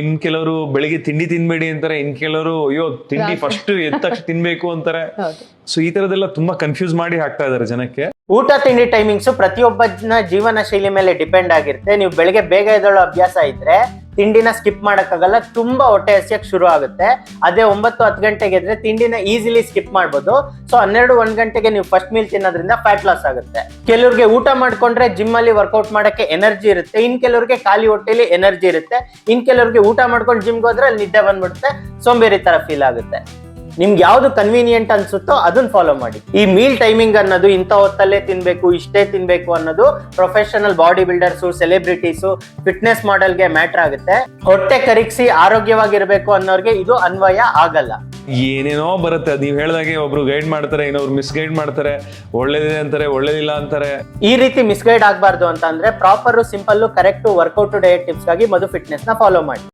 ಇನ್ ಕೆಲವರು ಬೆಳಿಗ್ಗೆ ತಿಂಡಿ ತಿನ್ಬೇಡಿ ಅಂತಾರೆ, ಇನ್ ಕೆಲವರು ಅಯ್ಯೋ ತಿಂಡಿ ಫಸ್ಟ್ ಎದ್ದ ತಕ್ಷಣ ತಿನ್ಬೇಕು ಅಂತಾರೆ. ಸೊ ಈ ತರದೆಲ್ಲ ತುಂಬಾ ಕನ್ಫ್ಯೂಸ್ ಮಾಡಿ ಹಾಕ್ತಾ ಇದಾರೆ ಜನಕ್ಕೆ. ಊಟ ತಿಂಡಿ ಟೈಮಿಂಗ್ಸ್ ಪ್ರತಿಯೊಬ್ಬನ ಜೀವನ ಶೈಲಿ ಮೇಲೆ ಡಿಪೆಂಡ್ ಆಗಿರುತ್ತೆ. ನೀವು ಬೆಳಗ್ಗೆ ಬೇಗ ಎದ್ದೇಳೋ ಅಭ್ಯಾಸ ಇದ್ರೆ ತಿಂಡಿನ ಸ್ಕಿಪ್ ಮಾಡಕ್ಕಾಗಲ್ಲ, ತುಂಬಾ ಹೊಟ್ಟೆ ಹಸಿಯಕ್ಕೆ ಶುರು ಆಗುತ್ತೆ. ಅದೇ 9-10 ಗಂಟೆಗೆ ಇದ್ರೆ ತಿಂಡಿನ ಈಸಿಲಿ ಸ್ಕಿಪ್ ಮಾಡ್ಬೋದು. ಸೊ 12-1 ಗಂಟೆಗೆ ನೀವು ಫಸ್ಟ್ ಮೀಲ್ ತಿನ್ನೋದ್ರಿಂದ ಫ್ಯಾಟ್ ಲಾಸ್ ಆಗುತ್ತೆ. ಕೆಲವ್ರಿಗೆ ಊಟ ಮಾಡ್ಕೊಂಡ್ರೆ ಜಿಮ್ ಅಲ್ಲಿ ವರ್ಕೌಟ್ ಮಾಡಕ್ಕೆ ಎನರ್ಜಿ ಇರುತ್ತೆ, ಇನ್ ಕೆಲವ್ರಿಗೆ ಖಾಲಿ ಹೊಟ್ಟೆಲಿ ಎನರ್ಜಿ ಇರುತ್ತೆ, ಇನ್ ಕೆಲವ್ರಿಗೆ ಊಟ ಮಾಡ್ಕೊಂಡು ಜಿಮ್ಗೆ ಹೋದ್ರೆ ಅಲ್ಲಿ ನಿದ್ದೆ ಬಂದ್ಬಿಡುತ್ತೆ, ಸೋಂಬೇರಿ ತರ ಫೀಲ್ ಆಗುತ್ತೆ. ನಿಮ್ಗೆ ಯಾವ್ದು ಕನ್ವೀನಿಯಂಟ್ ಅನ್ಸುತ್ತೋ ಅದನ್ನ ಫಾಲೋ ಮಾಡಿ. ಈ ಮೀಲ್ ಟೈಮಿಂಗ್ ಅನ್ನೋದು ಇಂಥ ಹೊತ್ತಲ್ಲೇ ತಿನ್ಬೇಕು, ಇಷ್ಟೇ ತಿನ್ಬೇಕು ಅನ್ನೋದು professional body builders, celebrities, fitness ಮಾಡೆಲ್ಗೆ ಮ್ಯಾಟರ್ ಆಗುತ್ತೆ. ಹೊಟ್ಟೆ ಕರಗಿಸಿ ಆರೋಗ್ಯವಾಗಿರ್ಬೇಕು ಅನ್ನೋರ್ಗೆ ಇದು ಅನ್ವಯ ಆಗಲ್ಲ. ಏನೇನೋ ಬರುತ್ತೆ, ನೀವ್ ಹೇಳ್ದಾಗೆ ಒಬ್ರು ಗೈಡ್ ಮಾಡ್ತಾರೆ, ಇನ್ನೊಬ್ರು ಮಿಸ್ಗೈಡ್ ಮಾಡ್ತಾರೆ, ಒಳ್ಳೇದಿದೆ ಅಂತಾರೆ, ಒಳ್ಳೇದಿಲ್ಲ ಅಂತಾರೆ. ಈ ರೀತಿ ಮಿಸ್ಗೈಡ್ ಆಗ್ಬಾರ್ದು ಅಂತ ಅಂದ್ರೆ proper, simple, correct workout diet tips ಗಾಗಿ ಮಧು ಫಿಟ್ನೆಸ್ ನ ಫಾಲೋ ಮಾಡಿ.